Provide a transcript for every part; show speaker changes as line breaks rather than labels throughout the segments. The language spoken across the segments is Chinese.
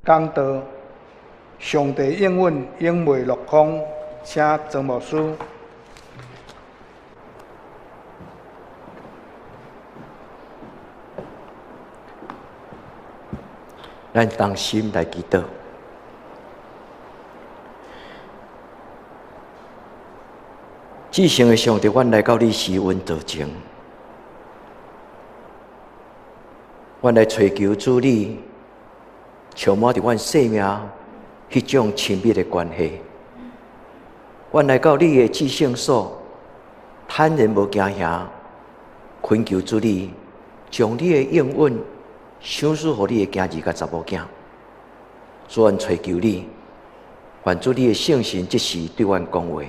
讲道，上帝应允永未落空，请曾牧师。
咱同心来祈祷。至圣的上帝，阮来到你施恩道前，阮来追求主你充满着阮生命迄种亲密的关系。阮来到你的至圣所，坦然无惊吓，恳求主你将你的应允赏赐予你的囝儿甲查某囝。主，阮追求你，愿主你的圣神即时对阮讲话，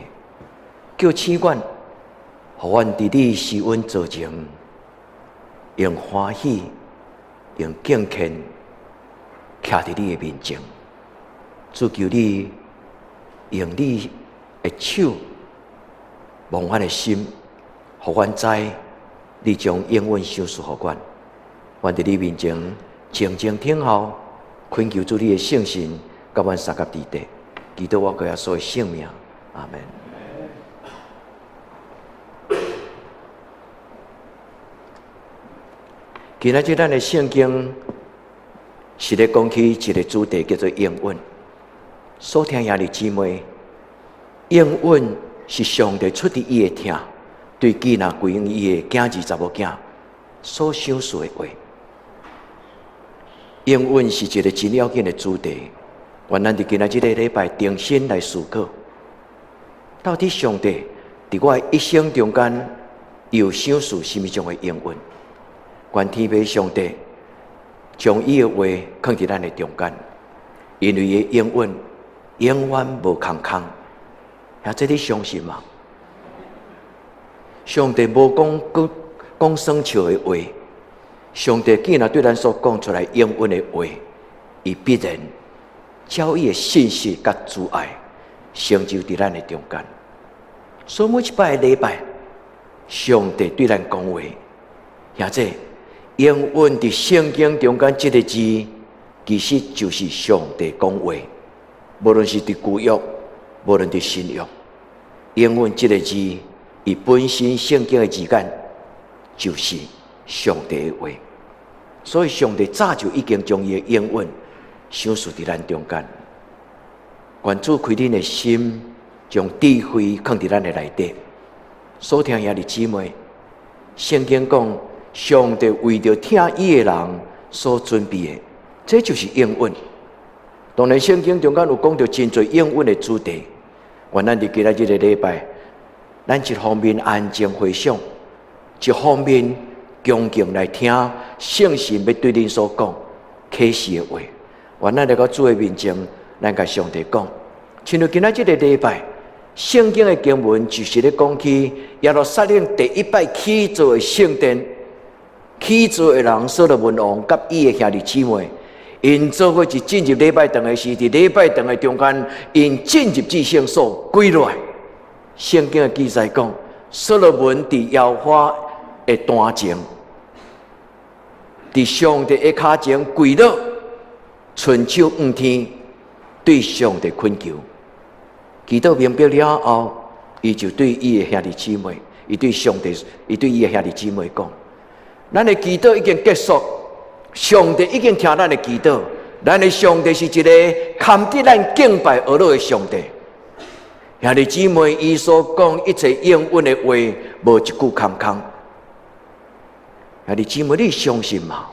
叫醒阮，互阮伫你施恩座前，用欢喜、用敬虔，徛伫你的面前。主，求你用你的手摸阮的心，互阮知你将应允赏赐予阮。阮伫你面前静静听候，恳求主你的圣神，甲阮三甲伫地，祈祷我个所有性命。阿门。今仔日咱的圣经是咧讲起一个主题，叫做应允。所听兄弟姊妹，应允是上帝出于伊的疼，对囡仔归应伊的囝儿查某囝所赏赐的话。应允是一个真要紧的主题，愿咱伫今仔日个礼拜定心来思考，到底上帝伫我一生中间有赏赐什么种的应允？愿天父上帝将伊的话放伫咱的中间，因为伊的应允永远无空空。这你相信吗？上帝无讲生笑的话，上帝既然对咱所讲出来应允的话，伊必然照伊的信息甲主爱成就伫咱的中间。所以每一摆的礼拜，上帝对咱讲话，兄弟，应允伫圣经中间这个字，其实就是上帝讲话。无论是伫旧约，无论伫新约，应允这个字，伊本身圣经的字眼就是上帝的话。所以上帝早就已经将伊的应允赏赐伫咱中间。愿主开恁的心，将智慧放伫咱的内底。所听兄弟姊妹，圣经讲，上帝为着听伊的人所准备的，这就是应允。当然，圣经中间有讲到真侪应允的主题。愿咱伫今仔日的礼拜，咱一方面安静回想，一方面恭敬来听圣神要对恁所讲启示的话。愿咱来到主的面前，咱甲上帝讲，亲像今仔日的礼拜，圣经的经文就是咧讲起耶路撒冷第一摆起造的圣殿，起造的人所罗门王甲伊的兄弟姊妹，因做伙是进入礼拜堂的时，伫礼拜堂的中间，因进入至圣所跪落来。圣经的记载讲，所罗门伫耶和华的坛前，伫上帝的脚前跪落，伸手仰天，对上帝恳求。祈祷明白了后，伊就对伊的兄弟姊妹，伊对上帝，伊对伊的兄弟姊妹讲：咱的祈祷已经结束，上帝已经听咱的祈祷。咱的上帝是一个堪得咱敬拜而乐的上帝。兄弟姊妹，伊所讲一切应允的话，无一句空空。兄弟姊妹，你相信吗？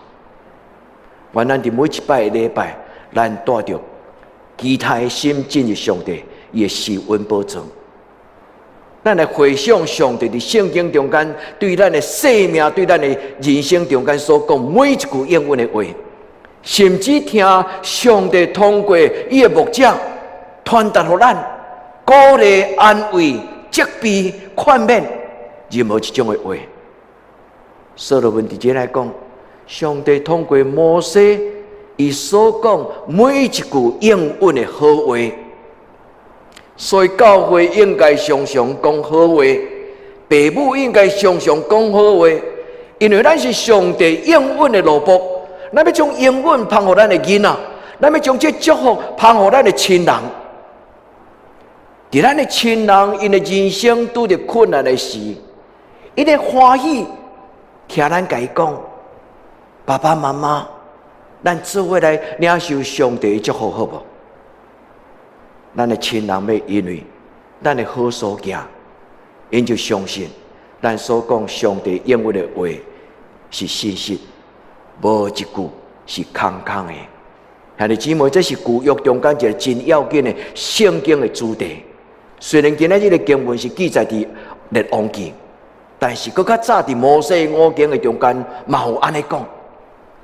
愿咱伫每一摆的礼拜，咱带着期待的心进入上帝伊的施恩宝座。咱来回想上帝伫圣经中间对咱的生命、对咱的人生中间所讲每一句应允的话，甚至听上帝通过伊的牧者传达予咱，鼓励、安慰、责备、劝勉，任何一种的话。所罗门伫这来讲，上帝通过摩西伊所讲每一句应允的好话，所以教会应该常常讲好话，父母应该常常讲好话，因为咱是上帝应允的奴仆，咱要将应允放予咱的囡仔，咱要将这祝福捧予咱的亲人。伫咱的亲人因的人生拄着困难的时，因会欢喜听咱甲伊讲，爸爸妈妈，咱做伙来领受上帝的祝福，好无？咱的亲人要因为咱的好所行，因就相信咱所讲上帝应允的话是事实，无一句是空空的。兄弟姊妹，这是旧约中间一个真要紧的圣经的主题。虽然今仔日的经文是记载伫列王记，但是搁较早伫摩西五经的中间，嘛有安尼讲，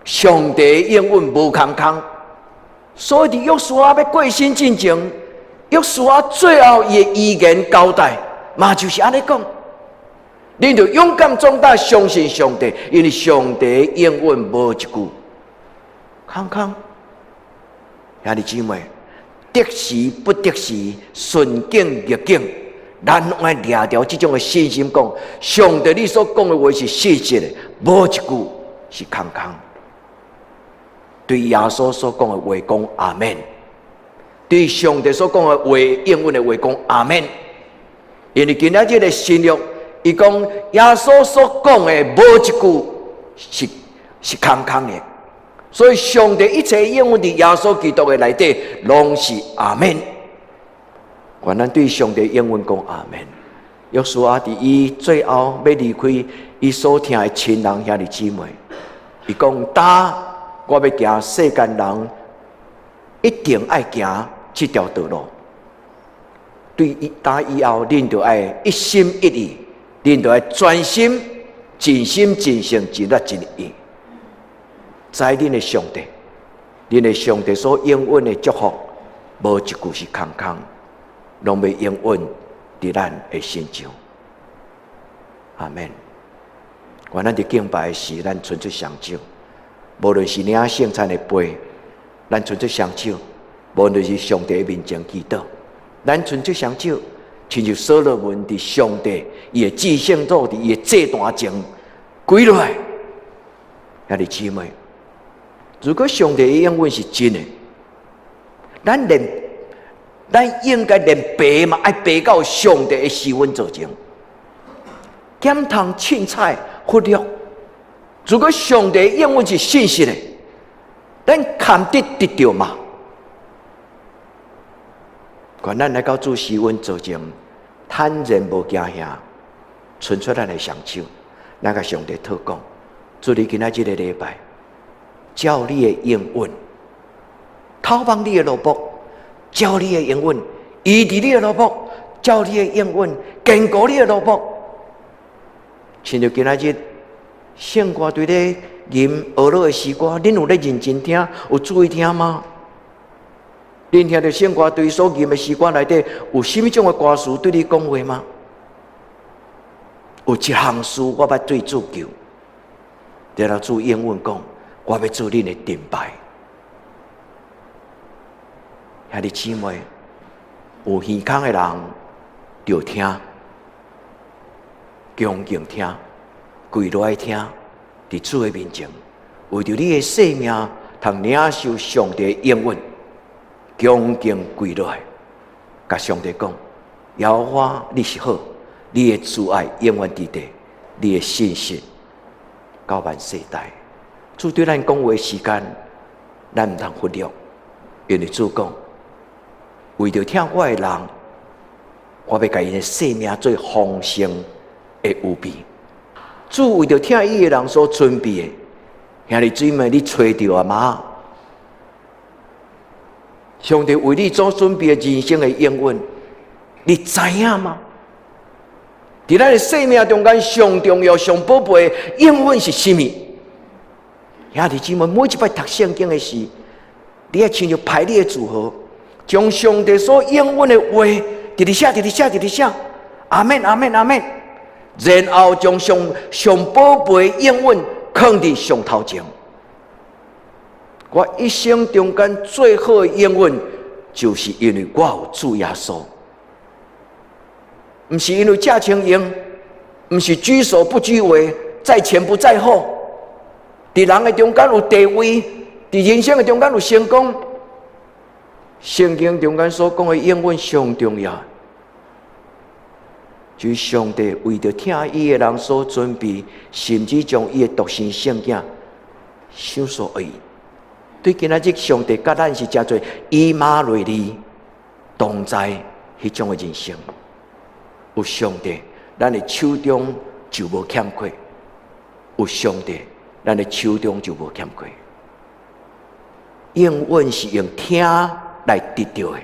上帝应允无空空。所以伫约书亚要过身之前，约书亚最后伊的遗言交代，嘛就是安尼讲：恁着勇敢壮大，相信上帝，因为上帝应允无一句空空。兄弟姊妹，得时不得时，顺境逆境，咱爱抓牢这种的信心，讲上帝你所讲的话是事实的，无一句是空空。对耶稣所讲的话讲阿们，对上帝所讲的话应允的话讲阿们。因为今仔日的新约，伊讲耶稣所讲的无一句是空空的。所以，上帝一切应允伫耶稣基督的内底，拢是阿们。愿咱对上帝应允讲阿们。约书亚伫伊最后要离开伊所听的亲人兄弟姊妹，伊讲：打我要行世间人一定爱行这条道路。对打以后，恁就爱一心一意，恁就爱专心、尽心、尽性、尽力、尽意。在恁的上帝，恁的上帝所应允的祝福，无一句是空空，拢要应允伫咱的心上。阿们。愿咱伫敬拜的时，咱伸出双手，无论是领圣餐的杯，咱伸出双手；无论是上帝的面前祈祷，咱伸出双手，亲像所罗门伫上帝伊的至圣所伫伊的祭坛前跪落来。兄弟姊妹，如果上帝的应允是真的，咱应该连爬嘛，爱爬到上帝的施恩座前，减通凊彩忽略。如果上帝的应允是信实的，咱堪得到嘛？愿咱来到主施恩座前，坦然无惊吓，伸出咱的双手，咱甲上帝祷告：主，你今仔日的礼拜，照你的应允，透放你的路卜，照你的应允，医治你的路卜，照你的应允，坚固你的路卜。亲像今仔日圣歌对咧吟学乐的诗歌，恁有咧认真听，有注意听吗？恁听到圣歌对所吟的诗歌内底，有甚物种的歌词对你讲话吗？有一项事我要对主求，然后主应允讲，我要做恁的顶牌。兄弟姊妹，有耳孔的人就听，恭敬听，跪落来听，伫主的面前，为着你的性命，通领受上帝的应允，恭敬跪落来，甲上帝讲：耶和华你是好，你的慈爱永远伫地，你的信实到万世代。主对咱讲话的时间，咱毋通忽略，因为主讲，为着听我的人，我要甲因的性命做丰盛的有备。主为着听伊的人所准备的，兄弟姊妹，你找到啊吗？上帝为你所准备的人生的应允，你知影吗？伫咱的生命中间，上重要、上宝贝的应允是甚物？兄弟姊妹，每一摆读圣经的时，你要亲像排列组合，将上帝所应允的话，直直写，直直写，直直写。阿们，阿们，阿们。然后将上宝贝的应允放伫上头前。我一生中间最好的应允，就是因为我有主耶稣，不是因为假情形，不是居首不居尾，在前不在后。伫人的中间有地位，伫人生的中间有成功，圣经中间所讲的应允上重要，就是上帝为着听伊的人所准备，甚至将伊的独生圣子收所爱。对今仔日上帝甲咱是真侪以马内利同在迄种的人生，有上帝，咱的手中就无欠缺；有上帝，咱的手中就无欠缺。应允是用听来得到的。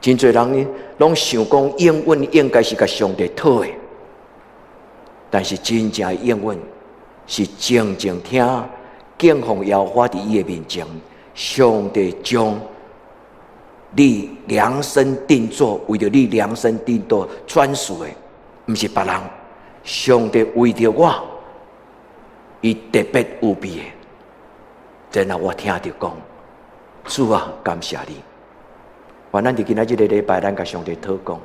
真侪人拢想讲应允应该是甲上帝讨的，但是真正的应允是静静听。敬奉耶和华伫伊的面前，上帝将你量身定做，为着你量身定做专属的，毋是别人。上帝为着我，伊特别有备的。然后我听着讲，主啊，感谢你。愿咱伫今仔日个礼拜，咱甲上帝祷告，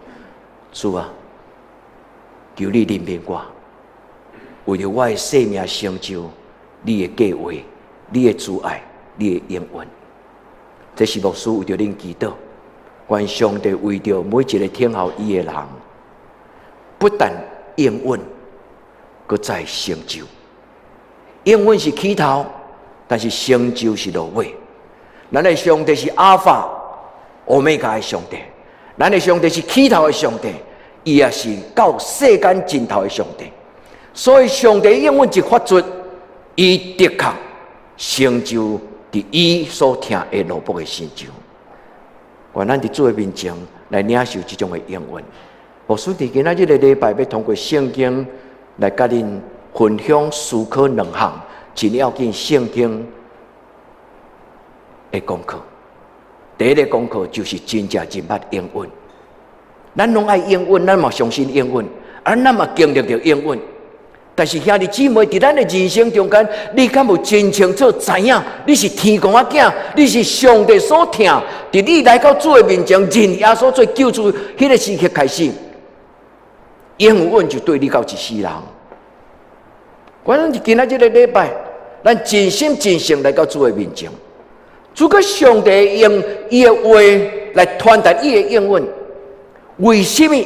主啊，求你怜悯我，为着我的生命成就。你的计划，你的慈爱，你的应允，这是牧师为着恁祈祷。愿上帝为着每一个听候伊的人，不但应允，搁再成就。应允是起头，但是成就是落尾。咱的上帝是阿法、欧米伽的上帝，咱的上帝是起头的上帝，伊也是到世间尽头的上帝。所以上帝应允一发出。伊的确成就伫伊所听的罗卜的成就，愿咱伫主的面前来领受这种的应允。牧师伫今仔日个礼拜要通过圣经来甲恁分享思考两项真要紧圣经的功课。第一个功课就是真正认捌应允，咱拢爱应允，咱嘛相信应允，咱嘛经历着应允。但是兄弟姊妹，伫咱的人生中间，你敢有真清楚知影？你是天公仔囝，你是上帝所听。伫你来到主的面前，认耶稣做救主，迄个时刻开始，应允就对你到一世人。我咱今仔日个礼拜，咱真心真性来到主的面前，主个上帝用伊的话来传达伊的应允，为什么？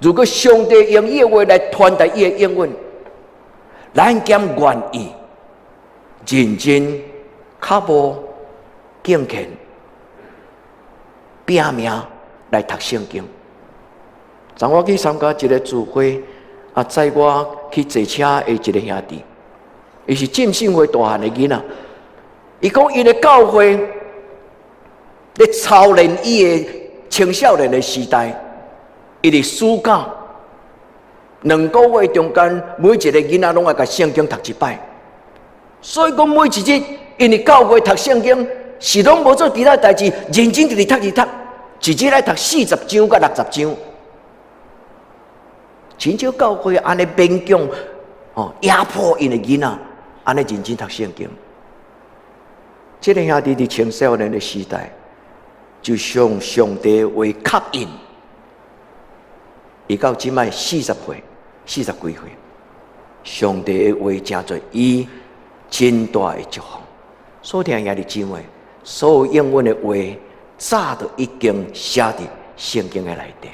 如果上帝用伊的话来传达伊的应允，咱兼愿意认真、脚步敬虔、拼命来读圣经。昨我去参加一个聚会，载我去坐车的一个兄弟，伊是浸信会大汉的囡仔，伊讲伊的教会咧操练伊的青少年的时代。伊伫暑假2个月中间，每一个囡仔拢爱甲圣经读一摆。所以讲每一日，因为教会读圣经是拢无做其他代志，认真直读，一日来读40章甲60章。真少教会安尼勉强压迫因的囡仔，安尼认真读圣经。这个兄弟伫青少年的时代，就向上帝为吸引。伊到即摆40岁，40几岁，上帝的话真侪，伊真大的祝福。所听兄弟姊妹，所有应允的话，早就已经写伫圣经的内底。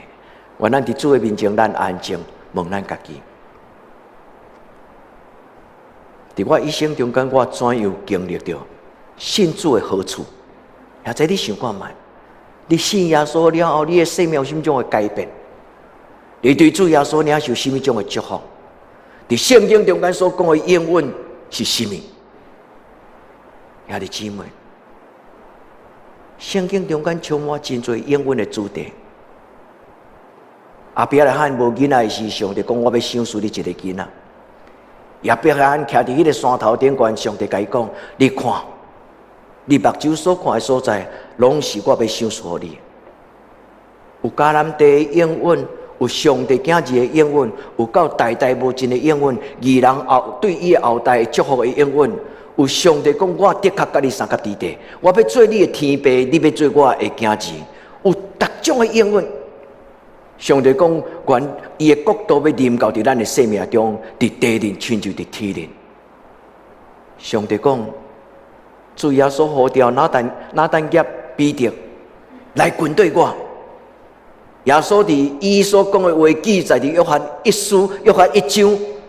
愿咱伫主的面前，咱安静问咱家己。伫我一生中间，我怎样经历着信主的好处？也在你想看觅，你信耶稣了后，你的生命有什么种的改变？你对主耶稣领受什么种的祝福？伫圣经中间所讲的应允是什么？兄弟姊妹，圣经中间充满真侪应允的主题。阿伯拉罕无囡仔的时，上帝讲我要赏赐你一个囡仔。亚伯拉罕徛伫迄个山头顶悬，上帝甲伊讲：你看，你目睭所看的所在，拢是我要赏赐予你。有迦南地的应允。有上帝囝儿的应允，有到代代无尽的应允，义人后对伊的后代祝福的应允。有上帝讲，我的确甲你三甲地地，我要做你的天父，你要做我的囝儿。有各种的应允。上帝讲，愿伊的国度要临到伫咱的生命中，伫地人亲像伫天人。上帝讲，主耶稣呼召拿但业彼得来跟对我。耶稣伫伊所讲的话记载伫约翰一书、约翰一章，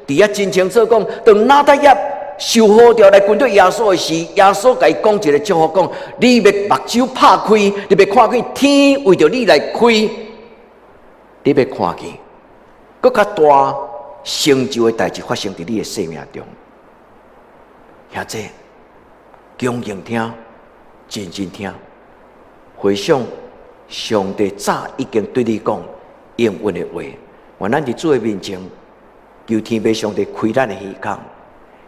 伫遐真清楚讲，当拿但业受呼召来跟对耶稣的时，耶稣甲伊讲一个祝福，讲：你要目睭拍开，你要看见天为着你来开，你要看见更较大成就的代志发生伫你的生命中。兄弟，恭敬听，认真听，回想上帝早已经对你讲应允的话，愿咱伫主的面前，求天父上帝开咱的耳孔，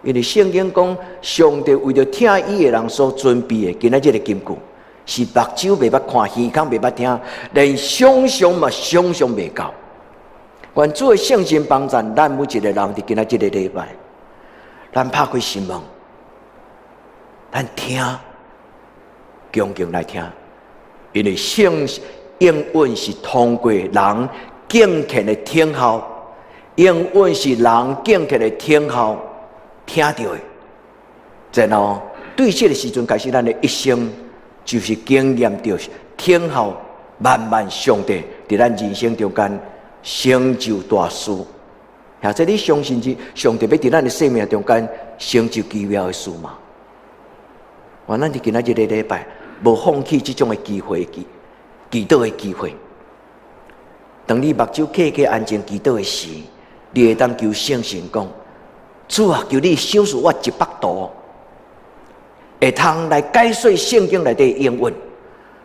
因为圣经讲，上帝为着听伊的人所准备的，今仔日的金句，是目睭袂捌看，耳孔袂捌听，连想象嘛想象袂到。愿主的圣心帮助咱每一个人伫今仔日的礼拜，咱拍开心门，咱听，恭敬来听。因为圣应允是通过人敬虔的听候，应允是人敬虔的听候听到的，然后对这个时阵开始，咱的一生就是经验到听候慢慢上帝在咱人生中间成就大事。或者你相信上帝要在咱的生命中间成就奇妙的事吗？我咱伫今仔日的礼拜，无放弃这种的机会，祈祷的机会。当你目睭闭起安静祈祷的时，你会当求圣神讲：主啊，求你赏赐我100度，会通来解说圣经内底的应允。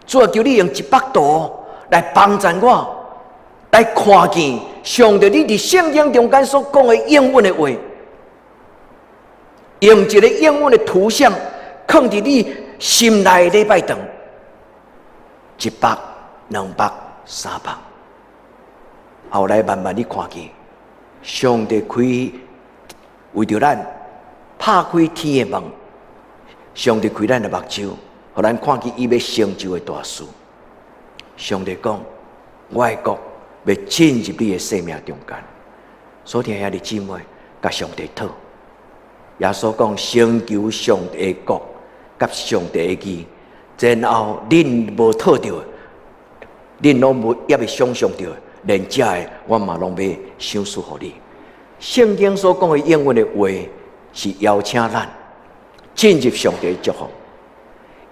主啊，求你用100度来帮助我，来看见上帝你伫圣经中间所讲的应允的话，用一个应允的图像放伫你心内的礼拜堂，100、200、300，后来慢慢你看见，上帝为着咱拍开天的门，上帝开咱的目睭，互咱看见伊要成就的大事。上帝讲：我的国要进入你的生命中间。所听兄弟姊妹，甲上帝讨。耶稣讲：成就上帝的国。甲上帝的义，然后恁无讨着，恁拢无也未想象着，连这的我嘛拢要赏赐互你。圣经所讲的应允的话，是邀请咱进入上帝的祝福。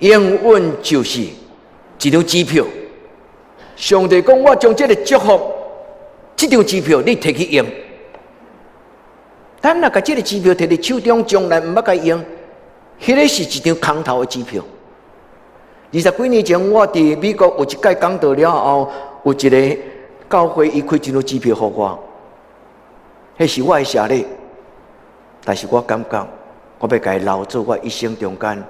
应允就是一张支票，上帝讲：我将这个祝福，这张支票你摕去用。咱若甲这个支票摕伫手中，将来毋捌甲用。迄个是一张空头的支票。20几年前，我伫美国有一届讲道了后，有一个教会伊开一张支票给我，迄是我的谢礼。但是我感觉，我要甲伊留做我一生中间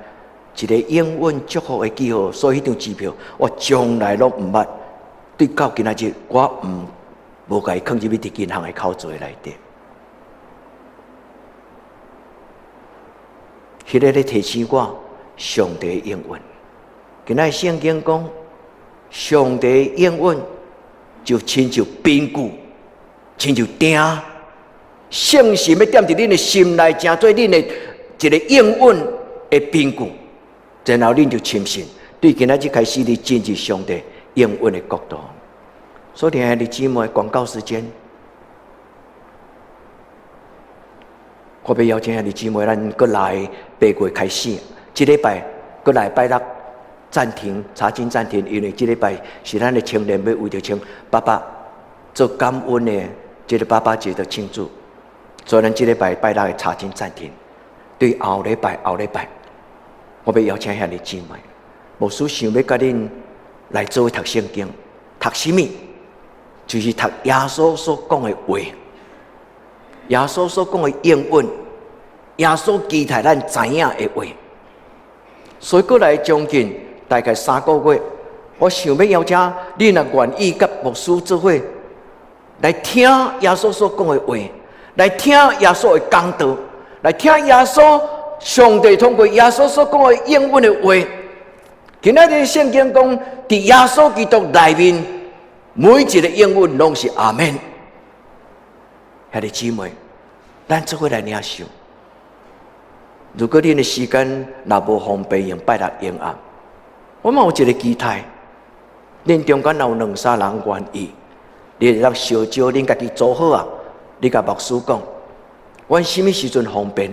一个应允祝福的记号，所以迄张支票我从来拢毋捌。对到今仔日，我无甲伊放入去伫银行的口座内底。迄个咧提醒我上帝的应允。今仔圣经讲，上帝的应允就亲像冰固，亲像钉，圣神要踮伫恁的心内，成做恁的一个应允的冰固，然后恁就深信，对今仔日开始你进入上帝应允的国度。所以兄弟姊妹，广告时间。我要邀请兄弟姊妹，咱过来8月开始，这礼拜过来拜六暂停查经暂停，因为这礼拜是咱的青年要为着请爸爸做感恩的这个爸爸节的庆祝，所以咱这礼拜拜六的查经暂停。对后礼拜，我要邀请兄弟姊妹，牧师想要甲恁来做读圣经，读什么？就是读耶稣所讲的话。耶稣所讲的应允，耶稣期待咱知影的话，所以过来将近大概3个月，我想要邀请你若愿意甲牧师做伙来听耶稣所讲的话，来听耶稣的讲道，来听耶稣上帝通过耶稣所讲的应允的话。今仔日圣经讲，伫耶稣基督内面，每一个应允拢是阿门。兄弟姊妹，咱做伙来领受。如果恁的时间若无方便用拜六用暗，我嘛有一个期待，恁中间若有两三人愿意，你会当烧招恁家己做好啊！你甲牧师讲，阮什么时阵方便？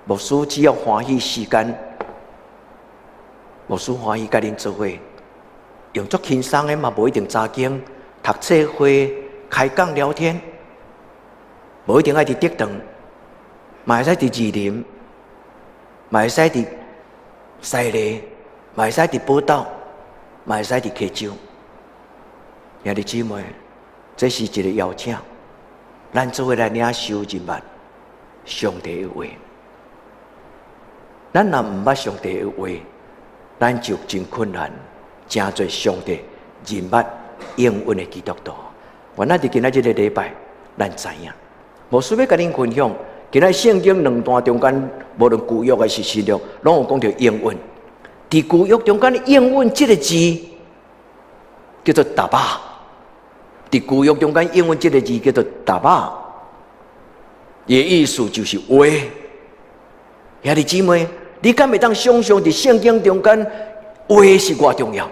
牧师只要欢喜时间，牧师欢喜甲恁做伙，用足轻松的嘛，无一定早经读册会、开讲聊天，无一定爱伫德堂，嘛会使伫二林，嘛会使伫西丽，嘛会使伫宝岛，嘛会使伫溪州。兄弟姊妹，这是一个邀请，咱做伙来领受人物上帝的话。咱若毋捌上帝的话，咱就真困难，真侪上帝人物应允的基督徒。原来伫今仔日个礼拜，咱知影，无需要甲恁分享。今仔圣经两段中间，无论旧约还是新约，拢有讲到应允。伫旧约中间的应允这个字叫做达巴，伫旧约中间应允这个字叫做达巴，伊的意思就是话。兄弟姊妹，你敢会当想象伫圣经中间话是偌重要？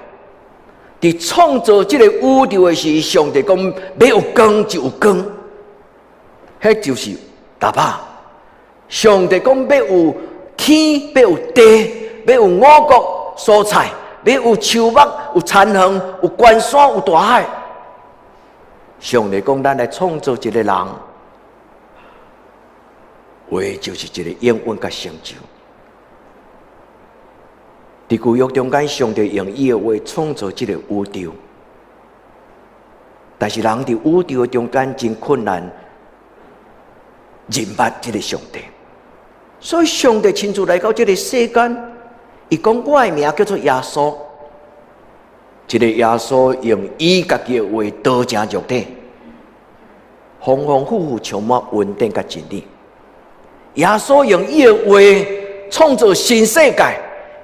伫创造这个宇宙的时，上帝讲要有光就有光，迄就是达巴。上帝讲要有天，要有地，要有五穀蔬菜，要有树木，有田园，有关山，有大海。上帝讲咱来创造一个人，话就是一个应允甲成就。伫旧约中间，上帝用伊的话创造这个宇宙，但是人伫宇宙中间真困难认捌这个上帝。所以上帝亲自来到这个世间，伊讲我的名叫做耶稣。这个耶稣用伊家己的话道成肉体，丰丰富富充满稳定甲真理。耶稣用伊的话创造新世界，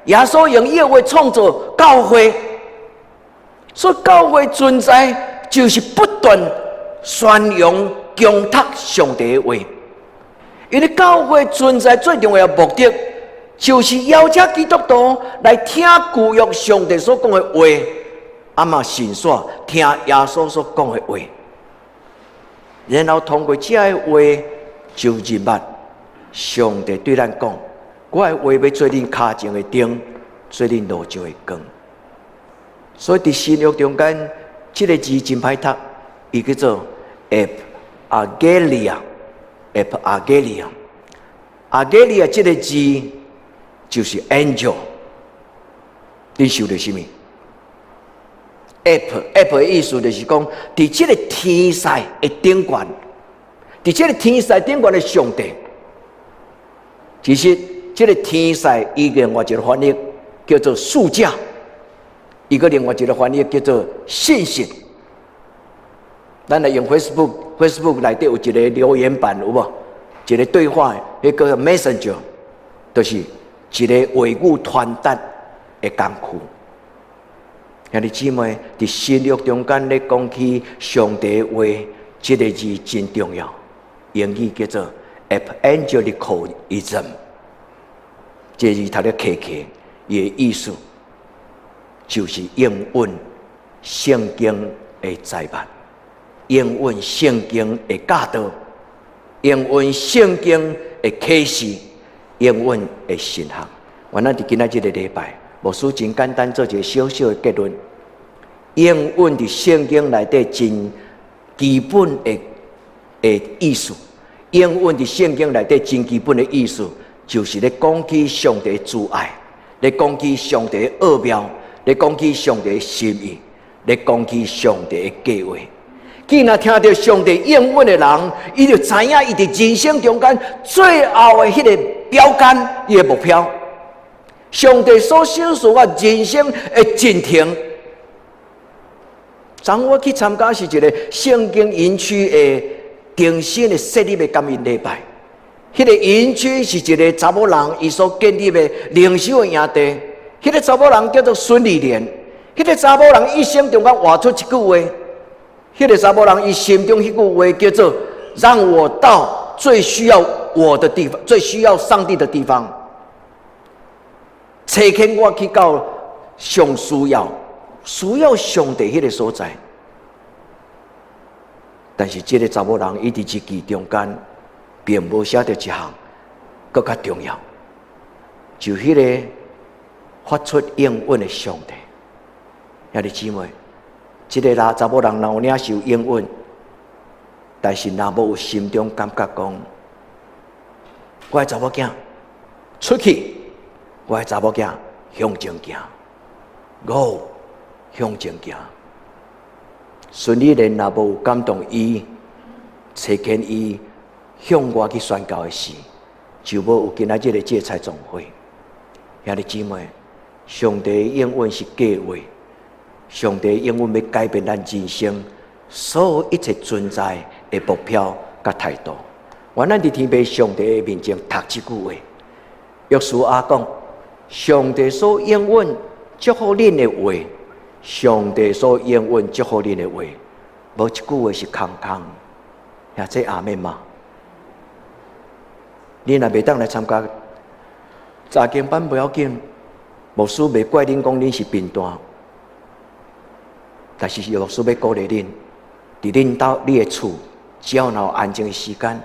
耶稣用伊的话创造教会。所以教会存在就是不断宣扬强拓上帝的话。因为教会存在最重要的目的，就是邀请基督徒来听旧约上帝所讲的话，啊嘛信煞听耶稣所讲的话，然后通过这个话，就认捌上帝对咱讲：我的话要做恁脚前的灯，做恁路上的光。所以伫新约中间，这个字真歹读，伊叫做 Evangelion。Evangelion 这个字就是 angel， 你想到什么 ？Ep 的意思就是讲，伫这个天使的顶端，伫这个天使顶端的上帝。其实这个天使伊另外一个翻译叫做使者，伊个另外一个翻译叫做信息。咱来用 Facebook 内底有一个留言板有无？一个对话，迄个 Messenger， 就是一个话语传达的工具。兄弟姊妹，伫新约中间咧讲起上帝的话，这个字真重要。英语叫做 Evangelicalism， 这字读咧客客，伊的意思就是应允圣经的载物。应允圣经的教导，应允圣经的启示，应允的神学。我咱伫今仔日个礼拜，牧师真简单做一个小小的结论：应允伫圣经内底真基本的意思，应允伫圣经内底真基本的意思，就是咧讲起上帝的慈爱，咧讲起上帝的奥妙，咧讲起上帝的心意，咧讲起上帝的计划。既然听到上帝应允的人，伊就知影伊伫人生中间最后的迄个标杆，伊的目标。上帝所享受我人生的进程。昨我去参加是一个圣经营区的定新的设立的感恩礼拜。迄个营区是一个查某人伊所建立的灵修的营地。迄个查某人叫做孙丽莲。迄个查某人一生中间话出一句话。迄个查某人，伊心中迄句话叫做“让我到最需要我的地方，最需要上帝的地方，找牵我去到上需要上帝迄个所在。但是这个查某人伊伫日记中间，并无写到一项更较重要，就迄个发出应允的上帝。兄弟姊妹，这个查某人若有领受应允，但是若无有心中感觉讲，我的查某囝出去，我的查某囝向前行，我向前行。顺利人若无感动伊，找见伊向我去宣告的事，就无有今仔日的芥菜总会。兄弟姊妹，上帝的应允是计划，上帝的应允要改变咱人生所有一切存在的目标甲态度。原咱伫天父上帝的面前读这句话，约书亚讲：上帝所应允祝福恁的话。上帝所应允祝福恁的话，无一句话是空空。也这阿们吗？你若袂当来参加查经班不要紧，牧师袂怪恁讲恁是贫惰，但是牧师要鼓励恁，伫恁兜你的厝，只要有安静的时间，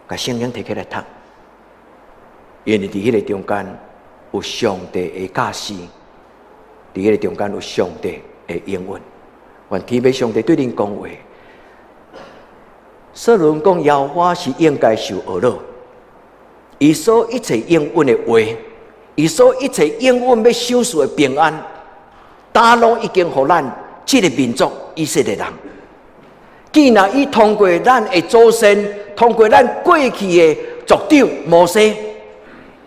把圣经摕起来读，因为伫迄个中间有上帝的教示。伫迄个中间有上帝的应允，愿天父上帝对恁讲话。所有人讲耶和华是应该受恶恼，伊所一切应允的话，伊所一切应允要守住的平安，大拢已经互咱这个民族以色列人。既然伊通过咱的祖先，通过咱过去的族长摩西。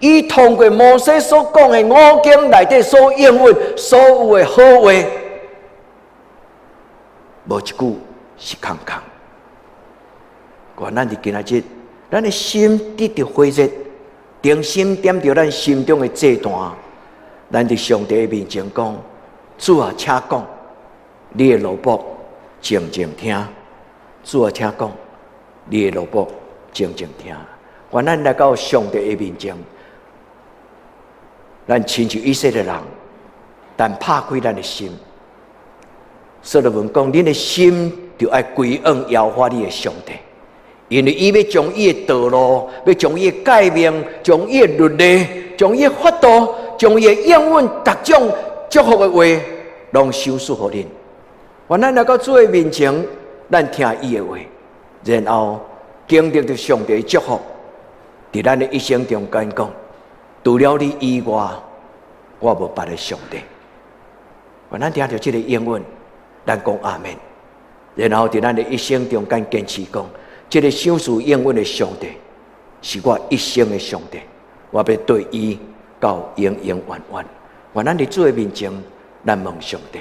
伊通过摩西所讲的五经内底所应允所有的好话，无一句是空空。愿咱伫今仔日，咱的心得到火热，定心点着咱心中的祭坛，咱伫上帝的面前讲：主啊，请讲，你的奴仆静静听。主啊，请讲，你的奴仆静静听。愿咱来到上帝的面前。咱亲像以色列人，但拍开咱的心。所罗门讲：恁的心就爱归向耶和华你的上帝，因为伊要将伊的道路，要将伊的诫命，将伊的律例，将伊的法度，将伊的应允各种祝福的话，拢收束互恁。愿咱来到主的面前，咱听伊的话，然后经历着上帝的祝福，伫咱的一生中间讲。除了你以外，我无别的上帝。愿咱听到这个应允，咱讲阿们。然后在咱的一生中间坚持讲，这个享受应允的上帝，是我一生的上帝。我要对伊到永永远远。愿咱伫主的面前，咱问上帝：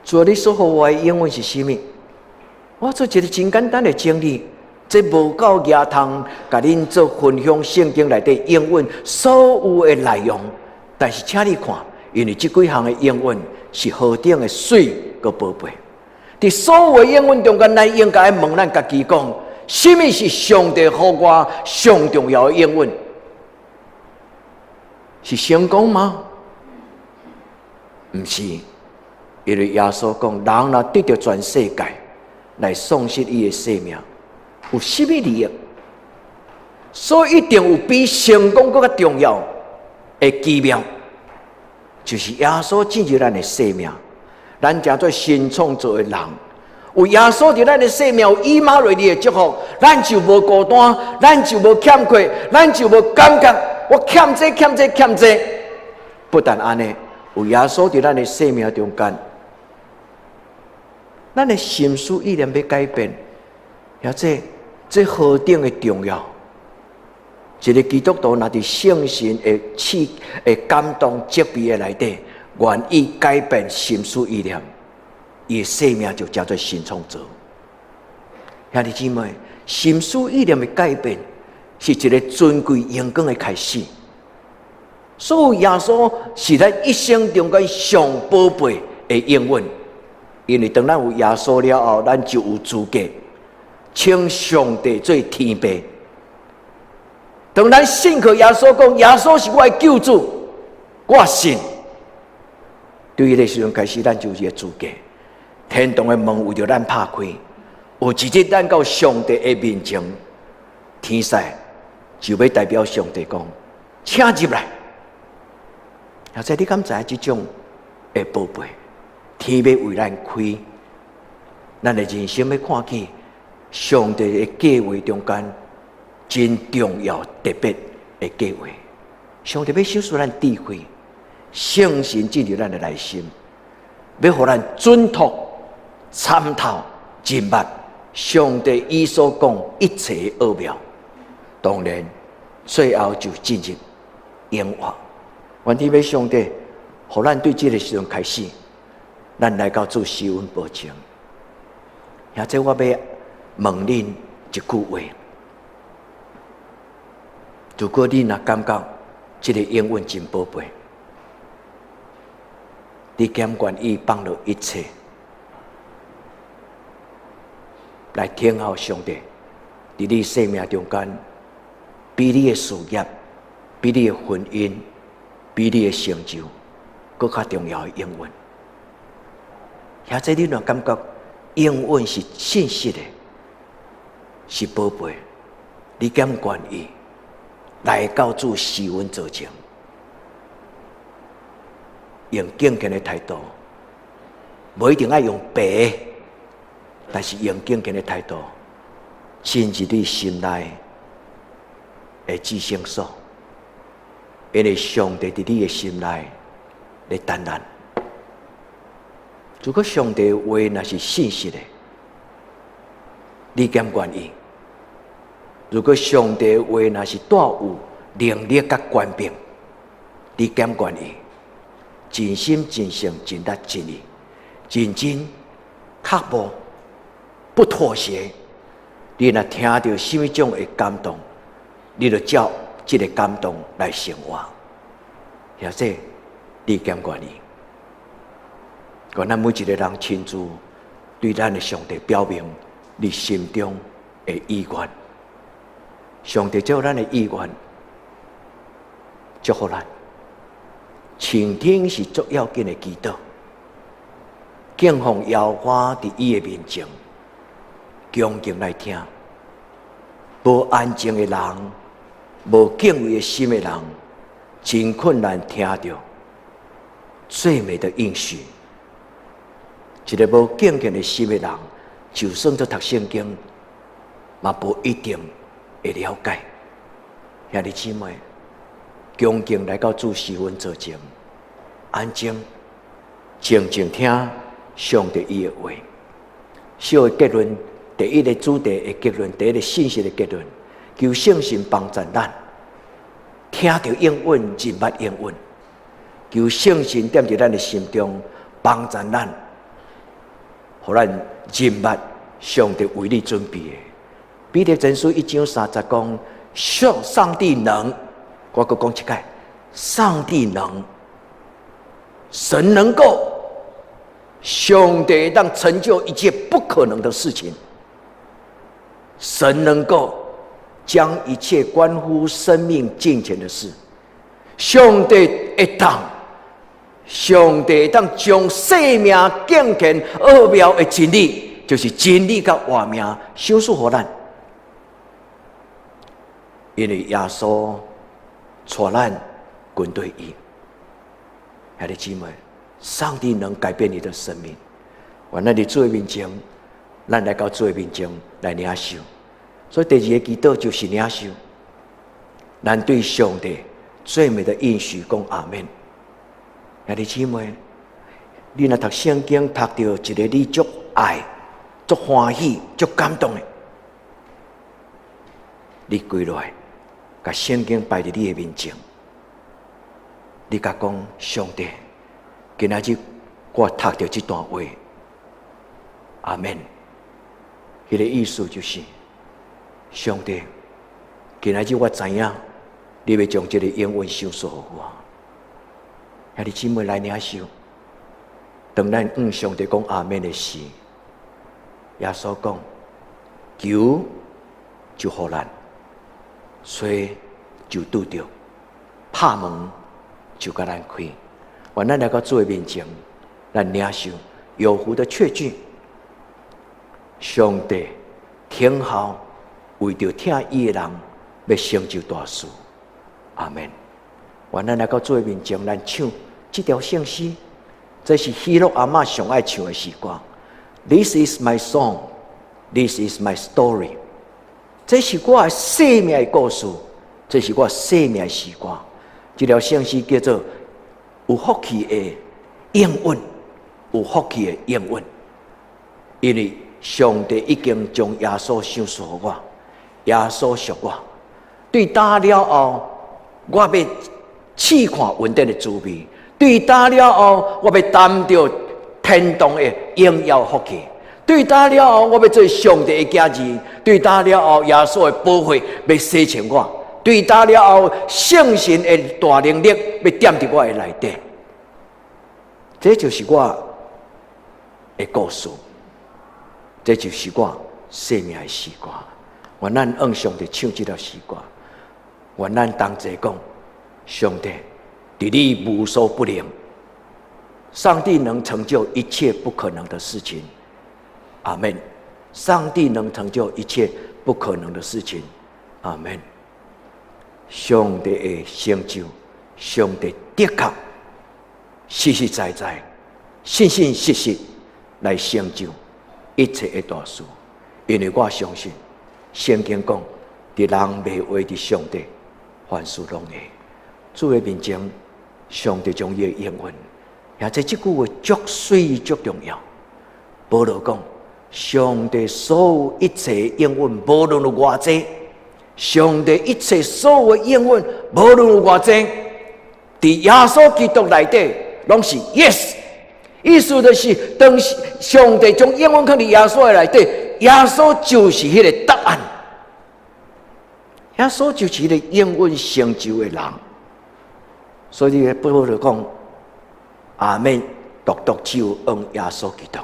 主，你所予我的应允是甚么？我做一个真简单的整理。这无够牙通，甲恁做分享圣经内底应允所有的内容，但是请你看，因为这几项的应允是何等的水和宝贝。伫所有的应允中间，咱应该问咱家己讲：什么是上帝予我上重要的应允？是成功吗？不是，因为耶稣讲：人若得到全世界，来丧失伊的性命。有什么利益？所以一定有比成功更加重要的奇妙，就是耶稣进入咱的生命。咱叫做新创造的人，有耶稣伫咱的生命有以马内利的祝福，咱就无孤单，咱就无欠缺，咱就无感觉我欠这。不但安尼，有耶稣伫咱的生命中间，咱的心思意念要改变，也这何等的重要！一个基督徒若伫圣神的感动、责备的内底，愿意改变心思意念，伊的生命就叫做新创造。兄弟姊妹，心思意念的改变，是一个尊贵荣光的开始。所以耶稣是咱一生中间上宝贝的应允，因为当咱有耶稣了后，咱就有资格称上帝做天父。当咱信靠耶稣讲，耶稣是我的救主，我信。对迄个时阵开始，咱就有一个资格，天堂的门为着咱拍开。有一日，咱到上帝的面前，天使就要代表上帝讲，请入来。现在你敢知影这种的宝贝，天要为咱开，咱的人生要看见上帝的计划中间真重要、特别的计划。上帝要赏赐咱智慧，圣神进入咱的内心，要互咱准确参透、明白上帝伊所讲一切的奥妙。当然，最后就进入永活。愿天父上帝，互咱对这个时阵开始，咱来到主施恩宝前。现在我要问恁一句话：如果你若感觉这个英文真宝贝，你甘愿意放落一切来听候上帝伫你生命中间，比你的事业、比你的婚姻、比你的成就更较重要的英文。现在你若感觉英文是信息的，是宝贝，你甘愿意来到主施恩座前，用敬虔的态度，不一定要用白，但是用敬虔的态度，进入你心内的至圣所，因为上帝伫你的心内来担当。如果上帝的话那是信息的，你甘愿意？如果上帝的话那是带有能力甲权柄，你甘愿意？真心真性真力真意，认真刻薄，不妥协。你若听到什么种的感动，你就照这个感动来生活。或者你甘愿意？愿咱每一个人亲自对咱的上帝表明你心中的意愿。上帝照咱的意愿祝福咱。倾听是最要紧的祈祷，敬奉耶和华伫伊的面前，恭敬来听。无安静的人，无敬畏的心的人，真困难听到最美的应许。一个无敬虔的心的人，就算做读圣经，嘛无一定会了解。兄弟姊妹，恭敬来到主施恩座前，安静、静静听上帝伊的话。小的结论，第一个主题的结论，第一个信息的结论，求圣神帮助咱听到应允，认捌应允。求圣神踮伫咱的心中帮助咱，互咱认捌上帝为你准备的。彼得前书1章30讲，上帝能，我搁讲一解，上帝能，神能够，上帝让成就一切不可能的事情。神能够将一切关乎生命金钱的事，上帝会当，上帝当将生命敬虔奥妙的真理，就是真理甲活命赏赐予咱。因为耶稣带咱跟对伊，兄弟姊妹，上帝能改变你的生命。原来你主的面前，咱来到主的面前来领受。所以第二个祈祷就是领受，咱对上帝最美的应许讲阿们。兄弟姊妹，你若读圣经，读到一个你足爱、足欢喜、足感动的，你跪落来，把圣经摆在你的面前，你甲讲上帝，今仔日我读到这段话，阿们。迄个意思就是，上帝，今仔日我知影，你要将这个应允赏赐予我。兄弟姊妹来领受，当咱上帝讲阿们的时，耶稣讲，求就予咱，吹就拄着，拍门就甲咱开。愿咱来到主的面前，咱领受有福的确据。上帝听候为着听伊的人，要成就大事。阿门。愿咱来到主的面前，咱唱这条圣诗，这是希洛阿嬷上爱唱的诗歌。This is my song, this is my story。这是我的生命的故事，这是我生命的诗歌。这条圣诗叫做有福气的应允，有福气的应允。因为上帝已经将耶稣赏赐给我，耶稣属我。对打了后，我要试看稳定的滋味；对打了后，我要担着天堂的荣耀福气；对打了后，我要做上帝的家人；对打了后，耶稣的保护要洗清我；对打了后，圣神的大能力要点伫我的内底。这就是我的故事，这就是我生命的诗歌。愿咱向上帝唱这条诗歌，愿咱同齐讲：上帝，伫你无所不能，上帝能成就一切不可能的事情。阿们。上帝能成就一切不可能的事情。阿们。上帝的成就，上帝的确实实在在、信信实实来成就一切的大事。因为我相信，圣经讲，伫人未为的上帝，凡事拢会。主的面前，上帝将伊的应允，也这句话足水足重要。保罗讲，上帝所有一切应允，无论有偌济，上帝一切所有的应允，无论有偌济，伫耶稣基督内底，拢是 yes。意思就是，当上帝将应允放伫耶稣的内底，耶稣就是迄个答案。耶稣就是迄个应允成就的人。所以保罗讲，阿们，独独只有恩耶稣基督，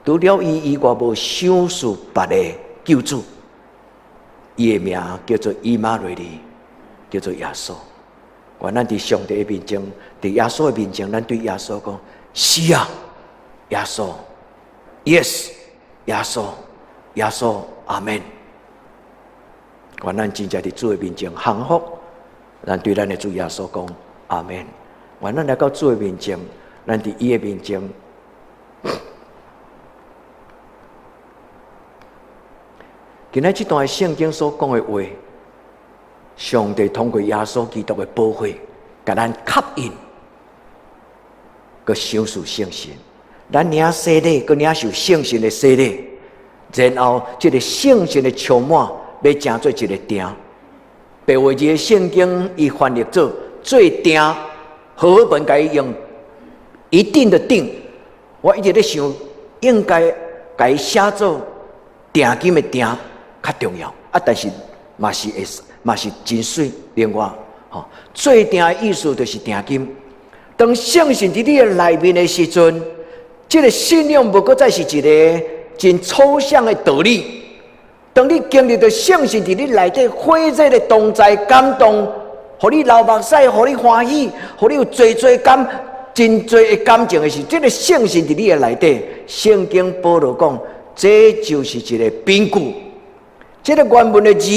除了伊以外，无赏赐别的救主。伊的名叫做以马内利，叫做耶稣。愿咱伫上帝的面前，伫耶稣的面前，咱对耶稣讲：是啊，耶稣 ，yes， 耶稣，耶稣，阿们。愿咱真正伫主的面前幸福，咱对咱的主耶稣讲。阿们。愿咱来到主的面前，咱伫伊的面前，今仔这段圣经所讲的话，上帝通过耶稣基督的保护，甲咱吸引，佮享受圣神。咱领洗礼，佮领受圣神的洗礼，然后这个圣神的充满，要成做一个定。白话字的圣经，伊翻译做最定，和合本该用一定的定。我一直在想，应该该写做定金的定较重要啊，但是嘛是真水。另外，最定的意思就是定金。当相信伫你的内面的时阵，这个信仰无过再是一个真抽象的道理。当你经历到相信伫你内底火热的同在感动，互你流目屎，互你欢喜，互你有最感真多的感情的时候，这个相信伫你的内底，圣经保罗讲，这就是一个凭据。这个原文的字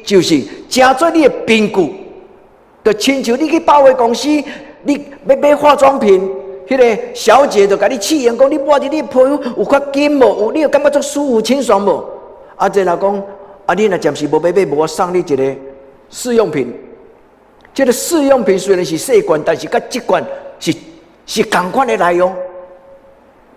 就是成做你的凭据，就亲像你去百货公司，你要买化妆品，迄个小姐就甲你试验讲，你抹伫你皮肤有较紧无？有你有感觉足舒服清爽无？啊，这若讲，啊，你若暂时无买，无我送你一个试用品。这个试用品虽然是细罐，但是甲这罐是同款的内容。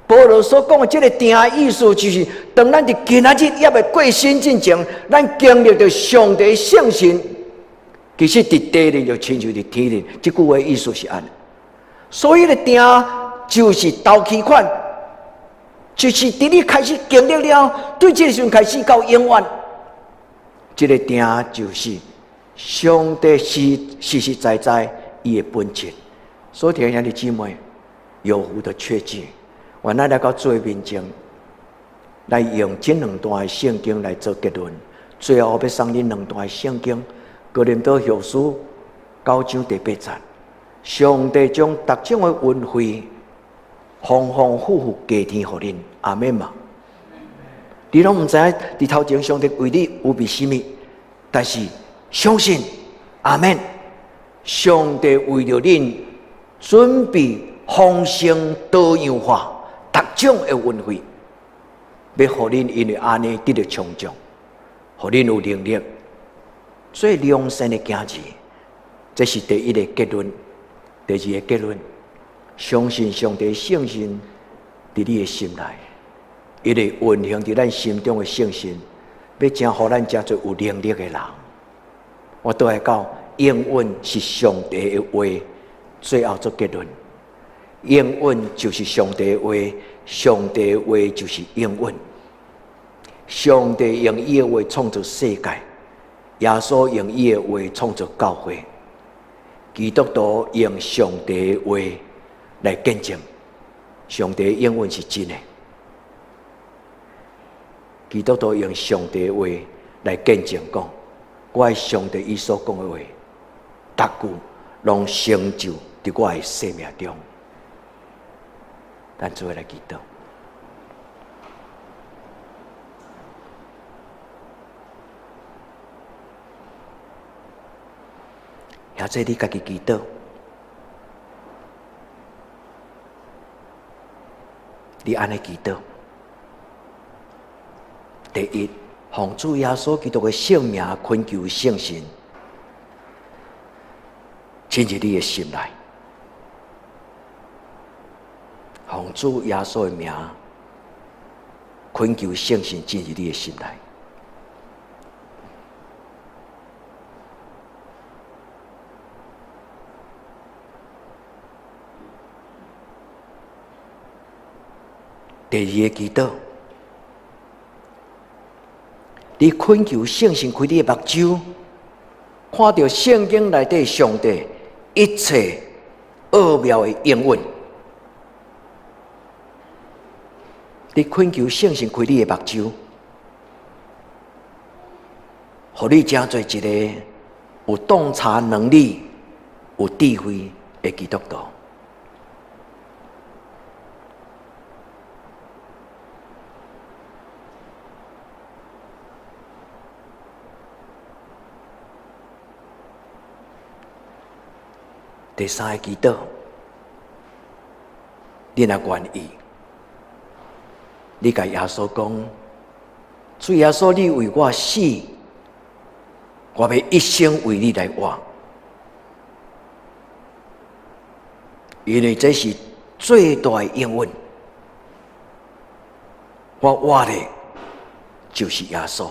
保罗所讲的这个定的意思，就是当咱伫今仔日也未过身之前，咱经历到上帝的圣神，其实伫地里就亲像伫天里。这句话的意思是安尼。所以的定就是投期款，就是伫你开始经历了，对这个时阵开始到永远。这个定就是上帝实实在在伊的本质。所以，弟兄姊妹，有福的确据。愿咱来到主的面前，来用这两段的圣经来做结论。最后要送恁两段的圣经，哥林多后书9章第8节，上帝将各种的恩惠丰丰富富加添予恁，阿们嘛。你拢唔知影，伫头前上帝为你有备什么，但是相信，阿们，上帝为着恁准备丰盛多样化各种的恩惠，要予恁因为安尼得到充足，予恁有能力做良善的行事。这是第一个结论。第二个结论，相信上帝圣心伫你的心内，伊会运行伫咱心中的圣心，要真互咱真做有能力的人。我倒来到应允是上帝的话，最后做结论。应允就是上帝的话，上帝的话就是应允。上帝用伊的话创造世界，耶稣用伊的话创造教会。基督徒用上帝的话来见证，上帝的应允是真的。基督徒用上帝的话来见证，讲我的上帝伊所讲的话，逐句拢成就伫我的生命中。咱做伙来祈祷。也做你家己祈祷，你安尼祈祷。第一，奉主耶稣基督的圣名恳求圣神进入你的心内，奉主耶稣的名恳求圣神进入你的心内。第二个祈祷，你恳求圣神开你的目睭，看到圣经内底上帝一切奥妙的应允。你恳求圣神开你的目睭，互你成做一个有洞察能力、有智慧的基督徒。第三个祈祷，你若愿意，你甲耶稣讲：主耶稣，你为我死，我要一生为你来活，因为这是最大的应允。我活的就是耶稣。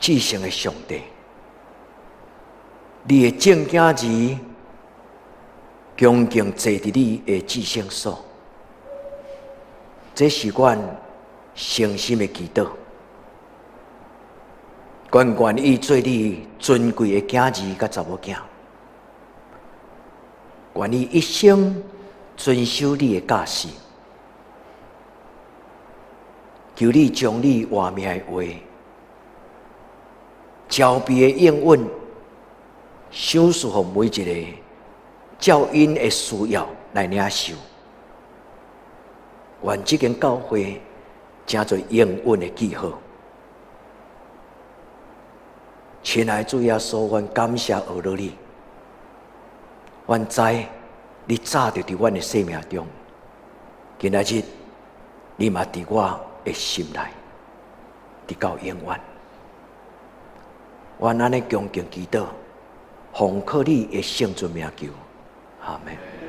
至圣的上帝，你的正经字恭敬坐伫你的至圣所，这是阮诚心的祈祷。愿意做你尊贵的囝儿甲查某囝，愿意一生遵守你的教示，求你将你活命的话。招庇的应允，赏赐予每一个照因的需要来领受。愿这间教会成做应允的记号。亲爱的主耶稣，阮感谢学了你。阮知你早就伫阮的生命中，今仔日你嘛伫我的心内，直到永远。阮安尼恭敬祈祷，奉靠你的圣尊名求，阿门。